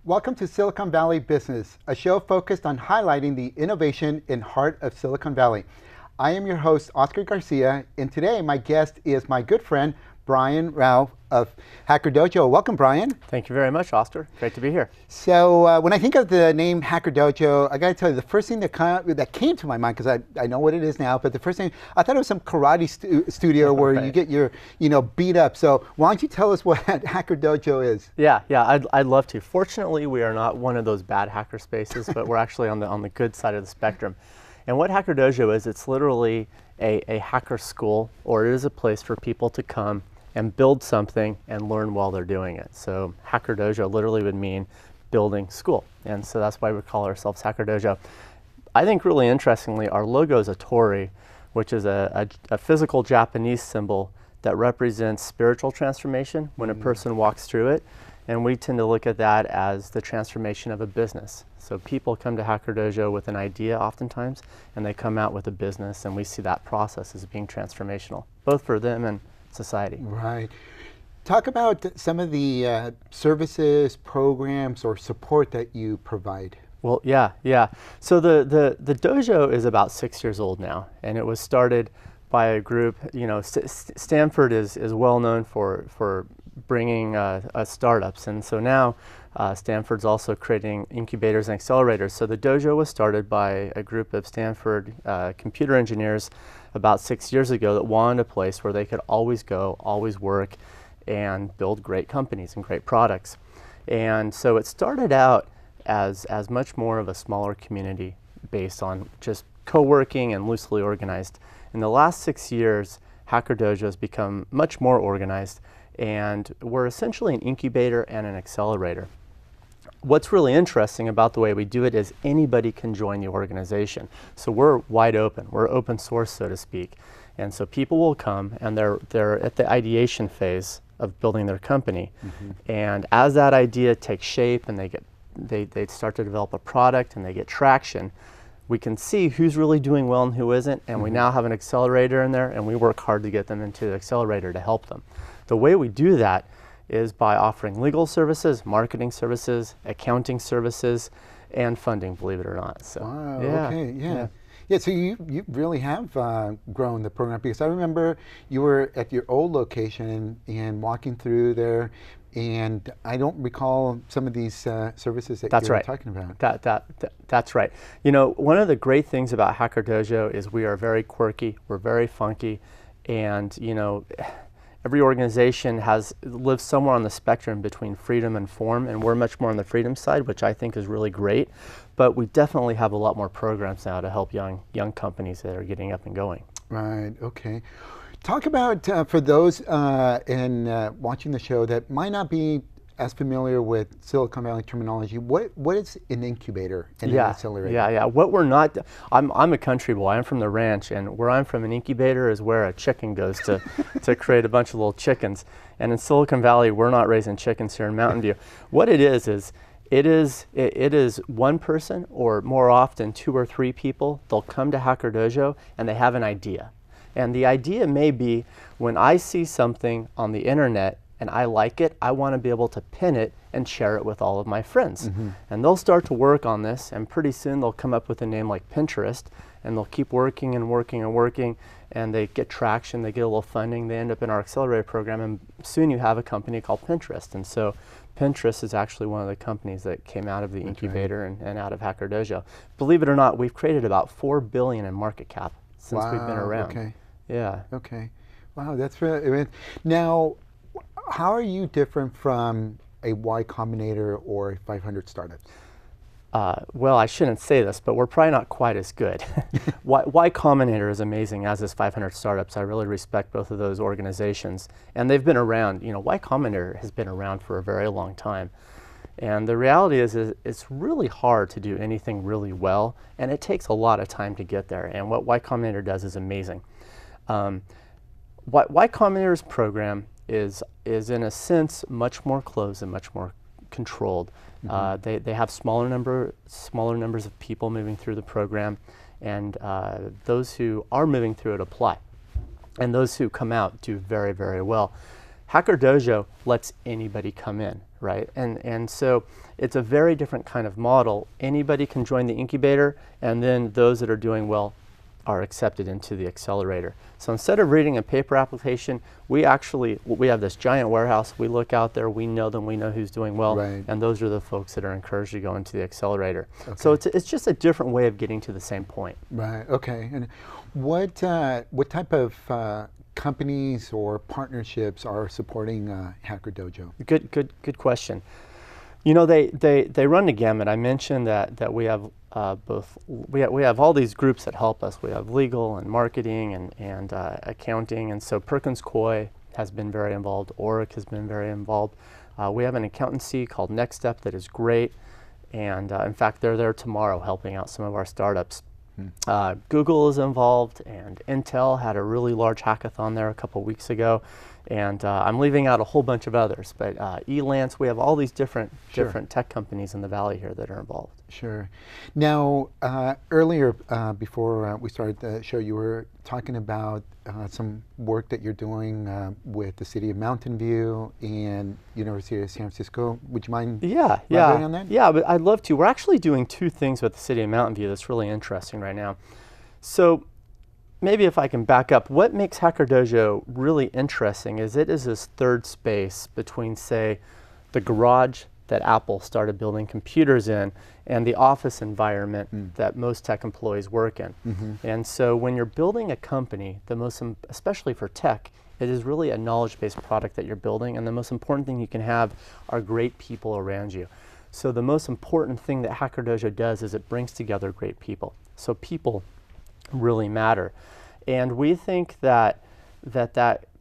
Welcome to Silicon Valley Business, a show focused on highlighting the innovation in heart of Silicon Valley. I am your host, Oscar Garcia, and today my guest is my good friend, Brian Rouch of Hacker Dojo. Welcome, Brian. Thank you very much, Oscar. Great to be here. So when I think of the name Hacker Dojo, I got to tell you, the first thing that came to my mind, because I know what it is now, but the first thing, I thought it was some karate studio where you get your, beat up. So why don't you tell us what Hacker Dojo is? Yeah, I'd love to. Fortunately, we are not one of those bad hacker spaces, but we're actually on the good side of the spectrum. And what Hacker Dojo is, it's literally a hacker school, or it is a place for people to come and build something and learn while they're doing it. So Hacker Dojo literally would mean building school. And so that's why we call ourselves Hacker Dojo. I think really interestingly, our logo is a tori, which is a physical Japanese symbol that represents spiritual transformation when a person walks through it. And we tend to look at that as the transformation of a business. So people come to Hacker Dojo with an idea oftentimes, and they come out with a business, and we see that process as being transformational, both for them and society. Right. Talk about some of the services, programs, or support that you provide. Well, yeah. So the dojo is about 6 years old now, and it was started by a group. Stanford is well known for bringing startups, and so now Stanford's also creating incubators and accelerators. So the dojo was started by a group of Stanford computer engineers about 6 years ago that wanted a place where they could always go, always work, and build great companies and great products. And so it started out as much more of a smaller community based on just co-working and loosely organized. In the last 6 years, Hacker Dojo has become much more organized, and we're essentially an incubator and an accelerator. What's really interesting about the way we do it is anybody can join the organization. So we're wide open. We're open source, so to speak. And so people will come, and they're at the ideation phase of building their company. And as that idea takes shape and they start to develop a product and they get traction, we can see who's really doing well and who isn't. And we now have an accelerator in there, and we work hard to get them into the accelerator to help them. The way we do that is by offering legal services, marketing services, accounting services, and funding, believe it or not. So, wow, yeah, okay, yeah. So you really have grown the program, because I remember you were at your old location and walking through there, and I don't recall some of these services that you were talking about. That's right. One of the great things about Hacker Dojo is we are very quirky, we're very funky, and every organization lives somewhere on the spectrum between freedom and form, and we're much more on the freedom side, which I think is really great. But we definitely have a lot more programs now to help young companies that are getting up and going. Right, okay. Talk about, for those watching the show that might not be as familiar with Silicon Valley terminology, what is an incubator and an accelerator? Yeah. What we're not, I'm a country boy. I'm from the ranch, and where I'm from, an incubator is where a chicken goes to create a bunch of little chickens. And in Silicon Valley, we're not raising chickens here in Mountain View. What it is it is one person, or more often 2 or 3 people. They'll come to Hacker Dojo and they have an idea. And the idea may be, when I see something on the internet and I like it, I want to be able to pin it and share it with all of my friends. And they'll start to work on this, and pretty soon they'll come up with a name like Pinterest, and they'll keep working and working and working, and they get traction, they get a little funding, they end up in our accelerator program, and soon you have a company called Pinterest. And so Pinterest is actually one of the companies that came out of the incubator and out of Hacker Dojo. Believe it or not, we've created about $4 billion in market cap since we've been around. Okay. Yeah. Okay. Wow, that's really, now, how are you different from a Y Combinator or a 500 startup? Well, I shouldn't say this, but we're probably not quite as good. Y Combinator is amazing, as is 500 Startups. I really respect both of those organizations. And they've been around. Y Combinator has been around for a very long time. And the reality is it's really hard to do anything really well, and it takes a lot of time to get there. And what Y Combinator does is amazing. Y Combinator's program is in a sense much more closed and much more controlled. They have smaller numbers of people moving through the program, and those who are moving through it apply, and those who come out do very, very well. Hacker Dojo lets anybody come in, right? And so it's a very different kind of model. Anybody can join the incubator, and then those that are doing well are accepted into the accelerator. So instead of reading a paper application, we have this giant warehouse. We look out there, we know them, we know who's doing well, Right. and those are the folks that are encouraged to go into the accelerator. So it's just a different way of getting to the same point. Right. Okay. And what type of companies or partnerships are supporting Hacker Dojo? Good question. You know, they run the gamut. I mentioned that we have we have all these groups that help us. We have legal and marketing and accounting, and so Perkins Coie has been very involved. Oric has been very involved. We have an accountancy called Next Step that is great, and in fact, they're there tomorrow helping out some of our startups. Google is involved, and Intel had a really large hackathon there a couple weeks ago, and I'm leaving out a whole bunch of others, but Elance, we have all these different tech companies in the valley here that are involved. Sure. Now, earlier, before we started the show, you were talking about some work that you're doing with the city of Mountain View and University of San Francisco. Would you mind elaborating on that? Yeah, but I'd love to. We're actually doing two things with the city of Mountain View that's really interesting right now. So maybe if I can back up, what makes Hacker Dojo really interesting is it is this third space between, say, the garage that Apple started building computers in and the office environment that most tech employees work in. And so when you're building a company, especially for tech, it is really a knowledge-based product that you're building, and the most important thing you can have are great people around you. So the most important thing that Hacker Dojo does is it brings together great people. So people really matter. And we think that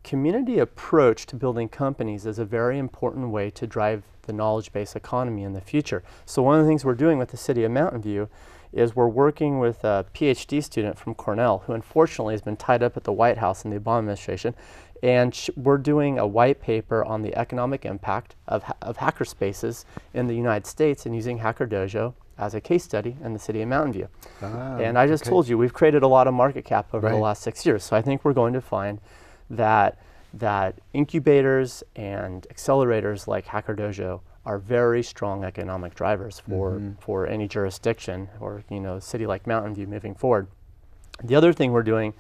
community approach to building companies is a very important way to drive the knowledge-based economy in the future. So one of the things we're doing with the city of Mountain View is we're working with a PhD student from Cornell who unfortunately has been tied up at the White House in the Obama administration, and we're doing a white paper on the economic impact of hacker spaces in the United States and using Hacker Dojo as a case study in the city of Mountain View. And I just told you, we've created a lot of market cap over the last 6 years. So I think we're going to find that incubators and accelerators like Hacker Dojo are very strong economic drivers for any jurisdiction or city like Mountain View moving forward. The other thing we're doing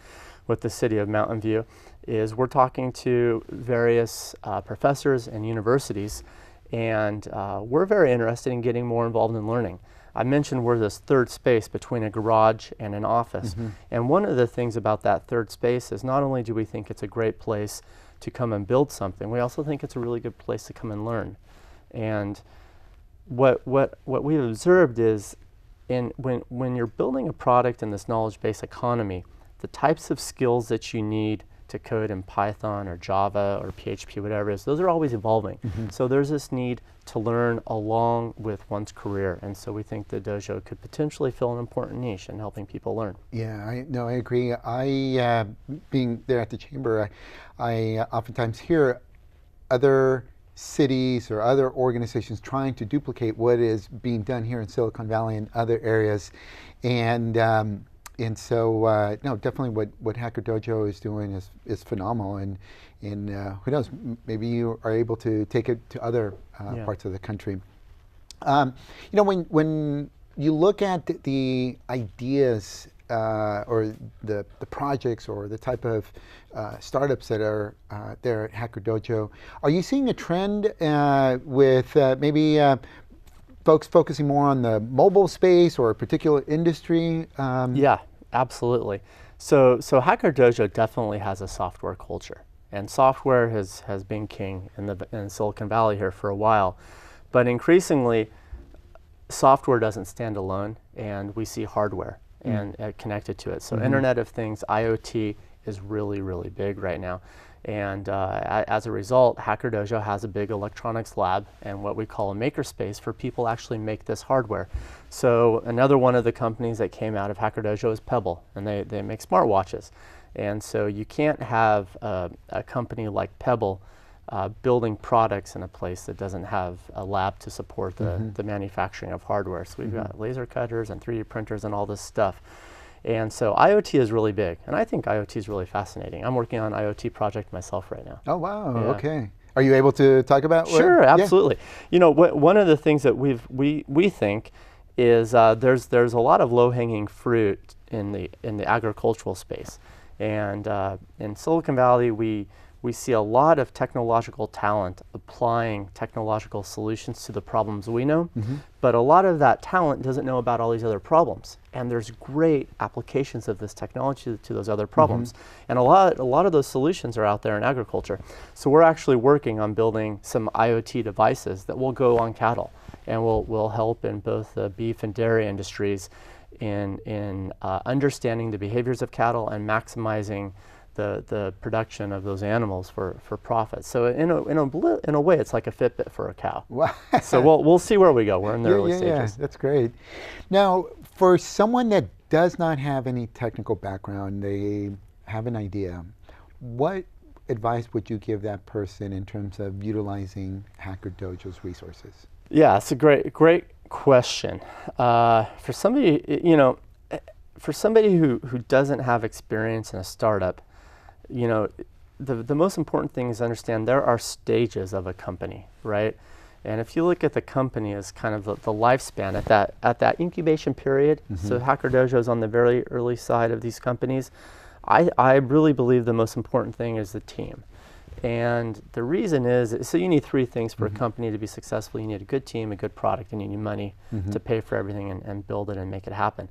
with the city of Mountain View is we're talking to various professors and universities, and we're very interested in getting more involved in learning. I mentioned we're this third space between a garage and an office. And one of the things about that third space is not only do we think it's a great place to come and build something, we also think it's a really good place to come and learn. And what we've observed is when you're building a product in this knowledge-based economy, the types of skills that you need to code in Python or Java or PHP, whatever it is, those are always evolving. So there's this need to learn along with one's career. And so we think the dojo could potentially fill an important niche in helping people learn. Yeah, I agree. Being there at the chamber, I oftentimes hear other cities or other organizations trying to duplicate what is being done here in Silicon Valley and other areas. And so, no, definitely what Hacker Dojo is doing is phenomenal, and who knows, maybe you are able to take it to other parts of the country. When you look at the ideas or the projects or the type of startups that are there at Hacker Dojo, are you seeing a trend with maybe folks focusing more on the mobile space or a particular industry? Yeah, absolutely. So Hacker Dojo definitely has a software culture, and software has been king in Silicon Valley here for a while, but increasingly software doesn't stand alone, and we see hardware and connected to it. So Internet of Things, IoT, is really, really big right now. And as a result, Hacker Dojo has a big electronics lab and what we call a makerspace for people actually make this hardware. So another one of the companies that came out of Hacker Dojo is Pebble, and they make smartwatches. And so you can't have a company like Pebble building products in a place that doesn't have a lab to support the manufacturing of hardware. So we've got laser cutters and 3D printers and all this stuff. And so IoT is really big, and I think IoT is really fascinating. I'm working on an IoT project myself right now. Oh, wow, okay. Are you able to talk about? Sure, absolutely. You know, one of the things that we think is there's a lot of low-hanging fruit in the agricultural space, and in Silicon Valley we see a lot of technological talent applying technological solutions to the problems we know, but a lot of that talent doesn't know about all these other problems. And there's great applications of this technology to those other problems. And a lot of those solutions are out there in agriculture. So we're actually working on building some IoT devices that will go on cattle and will help in both the beef and dairy industries in understanding the behaviors of cattle and maximizing the production of those animals for profit. So in a way, it's like a Fitbit for a cow. Wow. So we'll see where we go. We're in the early stages. Yeah, that's great. Now, for someone that does not have any technical background, they have an idea. What advice would you give that person in terms of utilizing Hacker Dojo's resources? Yeah, it's a great question. For somebody, for somebody who doesn't have experience in a startup, the most important thing is to understand there are stages of a company, right? And if you look at the company as kind of the lifespan at that incubation period, so Hacker Dojo is on the very early side of these companies, I really believe the most important thing is the team. And the reason is, so you need three things for a company to be successful. You need a good team, a good product, and you need money to pay for everything and build it and make it happen.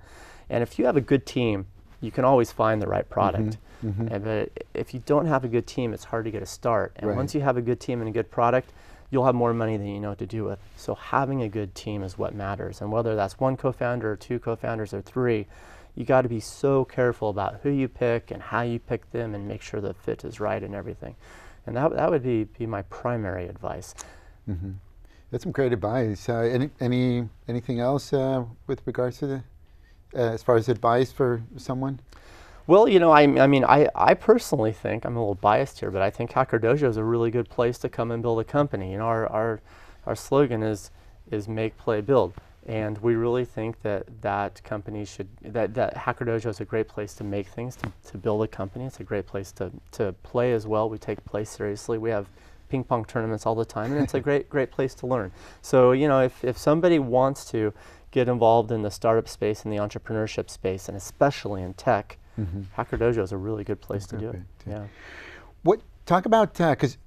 And if you have a good team, you can always find the right product. But if you don't have a good team, it's hard to get a start. And once you have a good team and a good product, you'll have more money than you know what to do with. So having a good team is what matters. And whether that's one co-founder or two co-founders or three, you got to be so careful about who you pick and how you pick them and make sure the fit is right and everything. And that would be my primary advice. That's some great advice. Anything else with regards to as far as advice for someone? Well, I personally think, I'm a little biased here, but I think Hacker Dojo is a really good place to come and build a company. Our slogan is make, play, build. And we really think that companies should, that Hacker Dojo is a great place to make things, to build a company. It's a great place to play as well. We take play seriously. We have ping pong tournaments all the time, and it's a great place to learn. So, if somebody wants to get involved in the startup space and the entrepreneurship space, and especially in tech, Hacker Dojo is a really good place to do it. Yeah. Talk about, because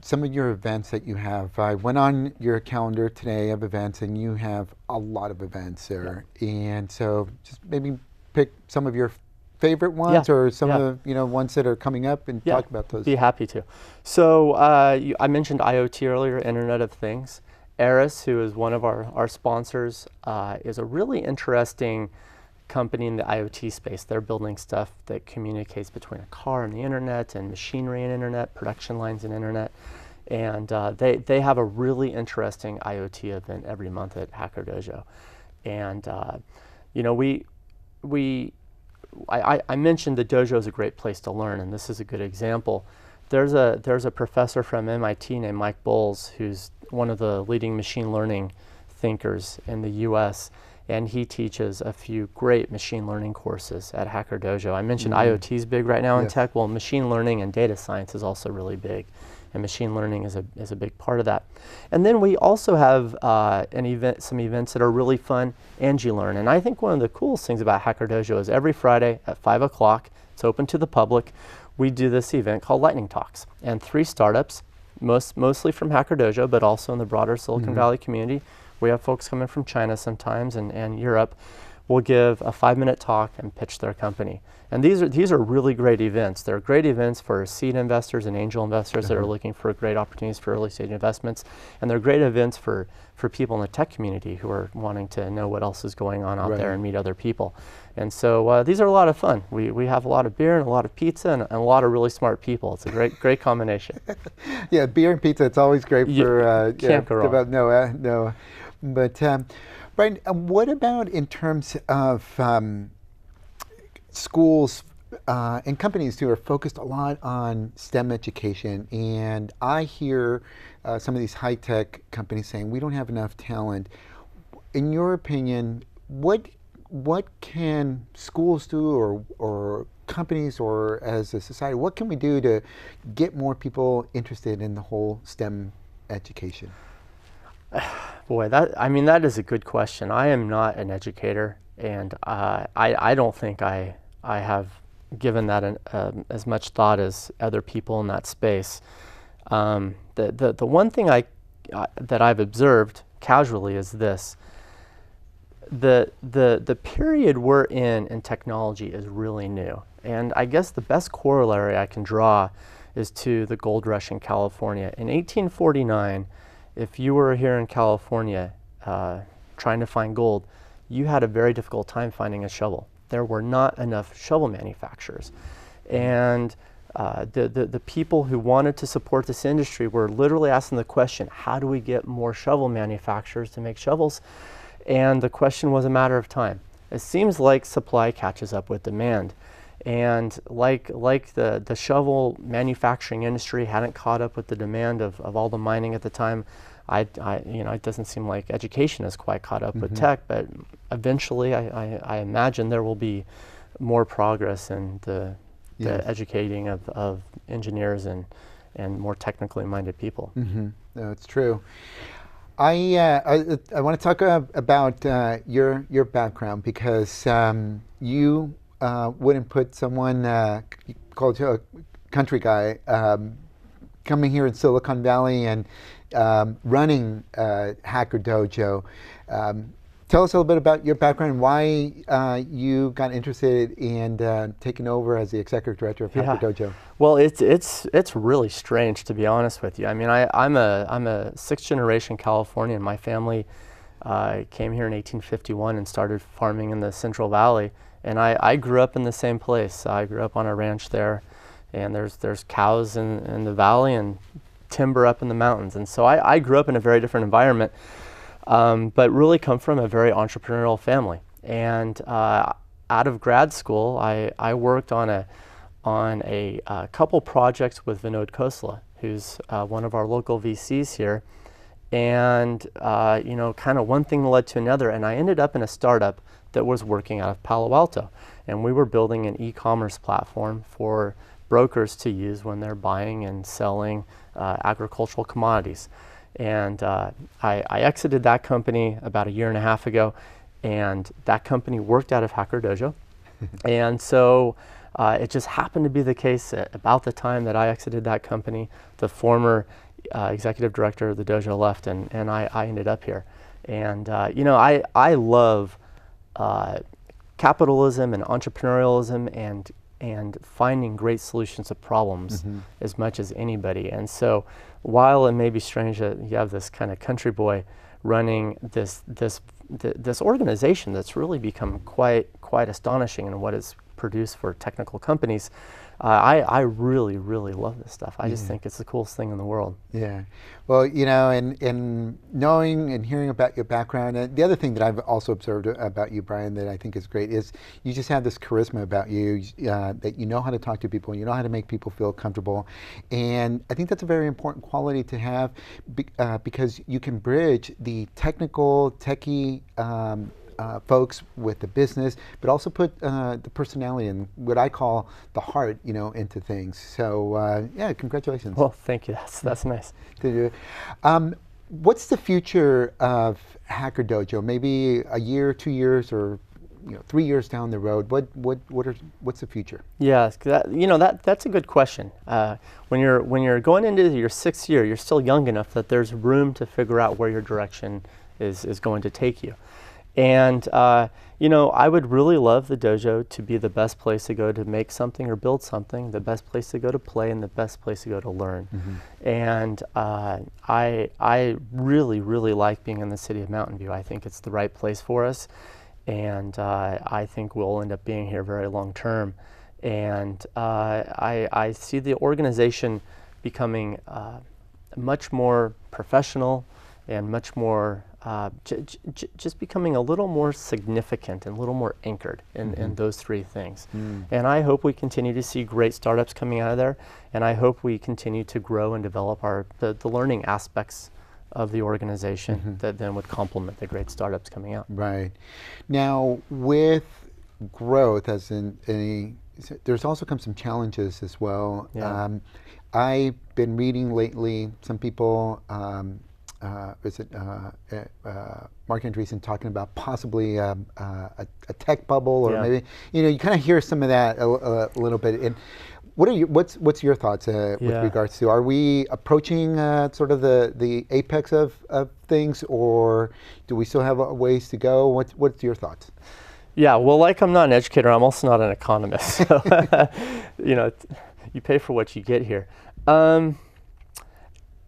some of your events that you have, I went on your calendar today of events, and you have a lot of events there. And so just maybe pick some of your favorite ones or some of the ones that are coming up and talk about those. Be happy to. So I mentioned IoT earlier, Internet of Things. Eris, who is one of our sponsors, is a really interesting company in the IoT space. They're building stuff that communicates between a car and the internet, and machinery and internet, production lines and internet. And they have a really interesting IoT event every month at Hacker Dojo. And I mentioned the dojo is a great place to learn, and this is a good example. There's a professor from MIT named Mike Bowles, who's one of the leading machine learning thinkers in the US, and he teaches a few great machine learning courses at Hacker Dojo. I mentioned IoT is big right now in tech. Well, machine learning and data science is also really big, and machine learning is a big part of that. And then we also have some events that are really fun, Angie Learn. And I think one of the coolest things about Hacker Dojo is every Friday at 5 o'clock, it's open to the public, we do this event called Lightning Talks. And 3 startups, mostly from Hacker Dojo, but also in the broader Silicon Valley community. We have folks coming from China sometimes and Europe, will give a 5-minute talk and pitch their company. And these are really great events. They're great events for seed investors and angel investors that are looking for great opportunities for early stage investments. And they're great events for people in the tech community who are wanting to know what else is going on out there and meet other people. And so these are a lot of fun. We have a lot of beer and a lot of pizza and a lot of really smart people. It's a great combination. Yeah, beer and pizza, it's always great for can't go wrong. No. But Brian, what about in terms of schools and companies who are focused a lot on STEM education? And I hear some of these high-tech companies saying we don't have enough talent. In your opinion, what can schools do or companies or as a society, what can we do to get more people interested in the whole STEM education? Boy, that is a good question. I am not an educator, and I don't think I have given that as much thought as other people in that space. The one thing that I've observed casually is this: the period we're in technology is really new, and I guess the best corollary I can draw is to the gold rush in California in 1849. If you were here in California trying to find gold, you had a very difficult time finding a shovel. There were not enough shovel manufacturers. And the people who wanted to support this industry were literally asking the question, how do we get more shovel manufacturers to make shovels? And the question was a matter of time. It seems like supply catches up with demand. And like the shovel manufacturing industry hadn't caught up with the demand of all the mining at the time, it doesn't seem like education has quite caught up with tech, but eventually I imagine there will be more progress in the educating of engineers and more technically minded people. No, it's true. I want to talk about your background, because you wouldn't put someone called a country guy coming here in Silicon Valley and running Hacker Dojo. Tell us a little bit about your background, why you got interested in taking over as the executive director of Hacker Dojo. Well, it's really strange, to be honest with you. I mean, I'm a sixth generation Californian. My family came here in 1851 and started farming in the Central Valley. And I grew up in the same place. I grew up on a ranch there, and there's cows in the valley and timber up in the mountains. And so I grew up in a very different environment, but really come from a very entrepreneurial family. And out of grad school, I worked on a couple projects with Vinod Khosla, who's one of our local VCs here. And kind of one thing led to another, and I ended up in a startup that was working out of Palo Alto. And we were building an e-commerce platform for brokers to use when they're buying and selling agricultural commodities. And I exited that company about 1.5 years ago, and that company worked out of Hacker Dojo. And so it just happened to be the case that about the time that I exited that company, the former executive director of the dojo left, and I ended up here. And I love capitalism and entrepreneurialism and finding great solutions to problems as much as anybody. And so while it may be strange that you have this kind of country boy running this organization that's really become quite astonishing in what it's produced for technical companies, I really, really love this stuff. I just think it's the coolest thing in the world. Yeah. Well, in knowing and hearing about your background, and the other thing that I've also observed about you, Brian, that I think is great is you just have this charisma about you, that you know how to talk to people, you know how to make people feel comfortable. And I think that's a very important quality to have, because you can bridge the technical, techie, folks with the business, but also put the personality and what I call the heart, into things. So yeah, congratulations. Well, thank you. That's nice. What's the future of Hacker Dojo? Maybe a year, 2 years, or 3 years down the road. What's the future? Yeah, that's a good question. When you're going into your 6th year, you're still young enough that there's room to figure out where your direction is going to take you. And I would really love the dojo to be the best place to go to make something or build something, the best place to go to play, and the best place to go to learn. And I really, really like being in the city of Mountain View. I think it's the right place for us, and I think we'll end up being here very long term. And I see the organization becoming much more professional and much more just becoming a little more significant and a little more anchored in those 3 things. And I hope we continue to see great startups coming out of there, and I hope we continue to grow and develop the learning aspects of the organization that then would complement the great startups coming out. Right. Now, with growth, as in any there's also come some challenges as well. Yeah. I've been reading lately, some people, Mark Andreessen talking about possibly a tech bubble, or maybe, you kind of hear some of that a little bit. And what's your thoughts with regards to, are we approaching sort of the apex of things, or do we still have a ways to go? What's your thoughts? Yeah, well, like I'm not an educator, I'm also not an economist. So, you pay for what you get here.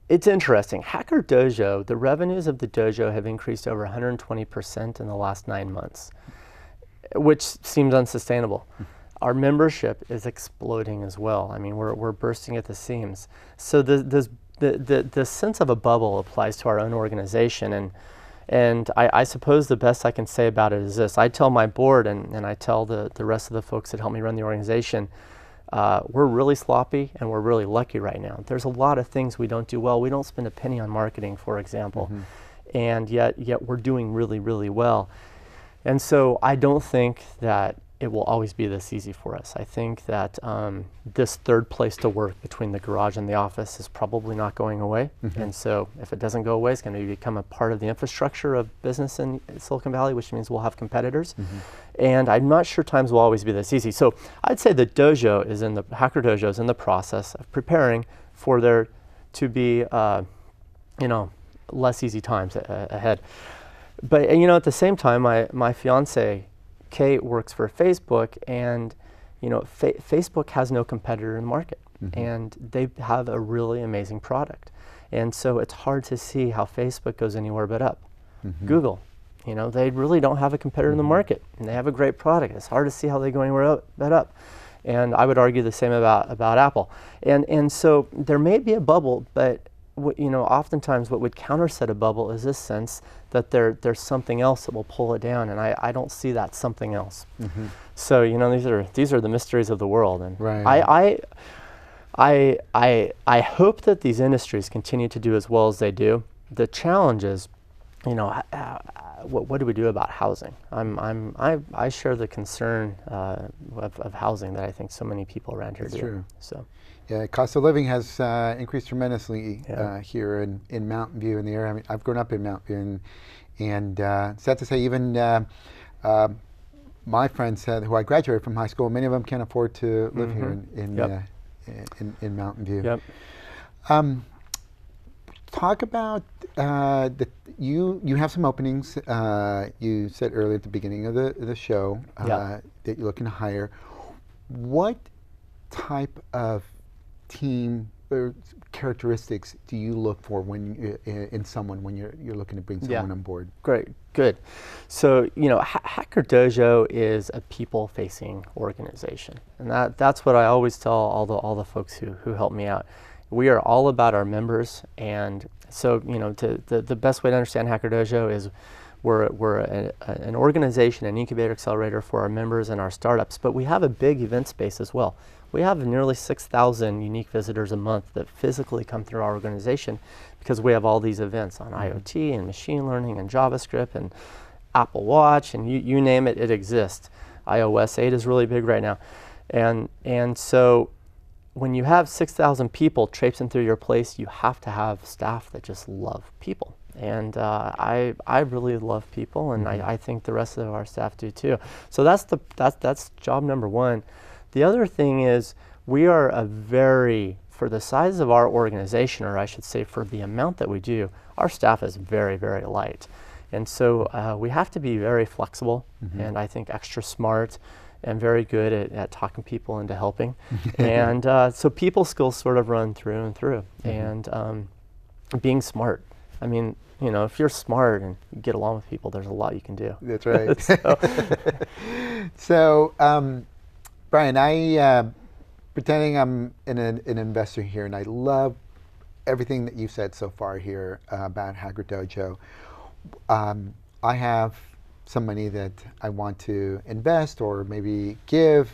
It's interesting. Hacker Dojo, the revenues of the dojo have increased over 120% in the last 9 months, which seems unsustainable. Our membership is exploding as well. I mean, we're bursting at the seams. So the sense of a bubble applies to our own organization, and I suppose the best I can say about it is this. I tell my board and I tell the rest of the folks that help me run the organization, we're really sloppy and we're really lucky right now. There's a lot of things we don't do well. We don't spend a penny on marketing, for example, and yet we're doing really, really well. And so I don't think that it will always be this easy for us. I think that this third place to work between the garage and the office is probably not going away. And so if it doesn't go away, it's going to become a part of the infrastructure of business in Silicon Valley, which means we'll have competitors. And I'm not sure times will always be this easy. So I'd say the dojo Hacker Dojo is in the process of preparing for there to be, less easy times ahead. But at the same time, my fiance, Kate, works for Facebook, and Facebook has no competitor in the market, and they have a really amazing product, and so it's hard to see how Facebook goes anywhere but up. Google, they really don't have a competitor in the market, and they have a great product. It's hard to see how they go anywhere but up, and I would argue the same about Apple, and so there may be a bubble, but oftentimes what would counterset a bubble is this sense that there's something else that will pull it down, and I don't see that something else. So these are the mysteries of the world, and I hope that these industries continue to do as well as they do. The challenge is, what do we do about housing? I share the concern of housing that I think so many people around here do. True. So. Yeah, cost of living has increased tremendously here in Mountain View in the area. I mean, I've grown up in Mountain View, and sad to say, even my friends who I graduated from high school, many of them can't afford to live here in Mountain View. Talk about you have some openings. You said earlier at the beginning of the show that you're looking to hire. What type of team or characteristics do you look for when in someone when you're looking to bring someone on board? Great, good. So Hacker Dojo is a people-facing organization, and that's what I always tell all the folks who help me out. We are all about our members, and so the best way to understand Hacker Dojo is we're an organization, an incubator accelerator for our members and our startups, but we have a big event space as well. We have nearly 6,000 unique visitors a month that physically come through our organization because we have all these events on IoT and machine learning and JavaScript and Apple Watch, and you name it, it exists. iOS 8 is really big right now. And so when you have 6,000 people traipsing through your place, you have to have staff that just love people. And I really love people, and I think the rest of our staff do too. So that's job number one. The other thing is we are for the size of our organization, or I should say for the amount that we do, our staff is very, very light. And so we have to be very flexible, and I think extra smart and very good at talking people into helping. And so people skills sort of run through and through. And being smart. I mean, if you're smart and you get along with people, there's a lot you can do. That's right. So Brian, pretending I'm an investor here, and I love everything that you've said so far here about Hacker Dojo. I have some money that I want to invest or maybe give.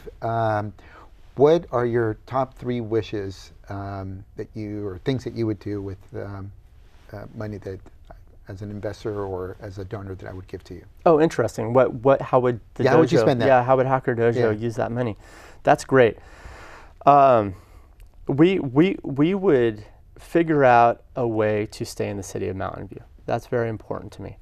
What are your top 3 wishes or things that you would do with money that as an investor or as a donor that I would give to you. Oh, interesting. How would the dojo? How would you spend that? Yeah, how would Hacker Dojo use that money? That's great. We would figure out a way to stay in the city of Mountain View. That's very important to me.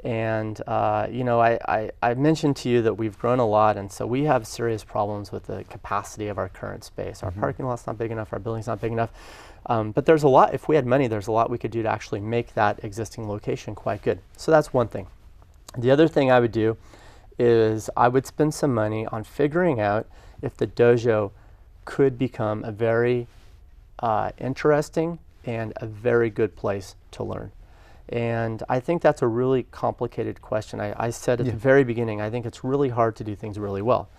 And I mentioned to you that we've grown a lot, and so we have serious problems with the capacity of our current space. Our parking lot's not big enough, our building's not big enough. But there's a lot, if we had money, there's a lot we could do to actually make that existing location quite good. So that's one thing. The other thing I would do is I would spend some money on figuring out if the dojo could become a very interesting and a very good place to learn. And I think that's a really complicated question. I said at the very beginning, I think it's really hard to do things really well.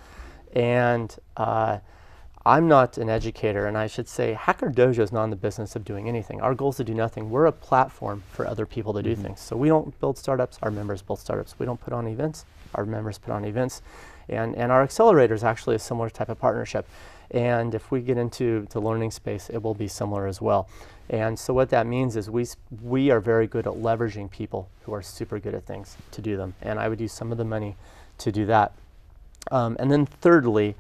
And I'm not an educator, and I should say Hacker Dojo is not in the business of doing anything. Our goal is to do nothing. We're a platform for other people to do things. So we don't build startups, our members build startups. We don't put on events, our members put on events. And our accelerator is actually a similar type of partnership. And if we get into the learning space, it will be similar as well. And so what that means is we are very good at leveraging people who are super good at things to do them. And I would use some of the money to do that. And then thirdly,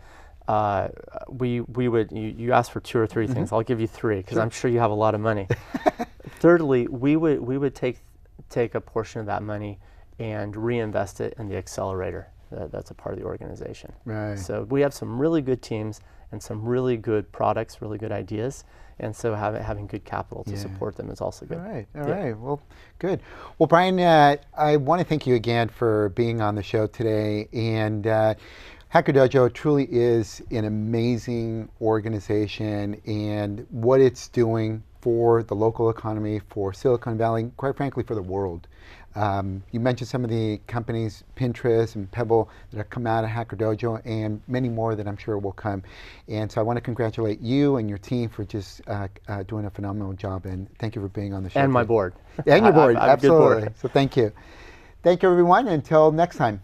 you asked for 2 or 3 things. I'll give you 3 because I'm sure you have a lot of money. Thirdly, we would take a portion of that money and reinvest it in the accelerator. That's a part of the organization. Right. So we have some really good teams and some really good products, really good ideas. And so having good capital to support them is also good. All right. Well, good. Well, Brian, I want to thank you again for being on the show today. And Hacker Dojo truly is an amazing organization, and what it's doing for the local economy, for Silicon Valley, quite frankly, for the world. You mentioned some of the companies, Pinterest and Pebble, that have come out of Hacker Dojo, and many more that I'm sure will come. And so I want to congratulate you and your team for just doing a phenomenal job, and thank you for being on the show. And my board. And your board, I have a good absolutely. board. So thank you. Thank you, everyone. Until next time.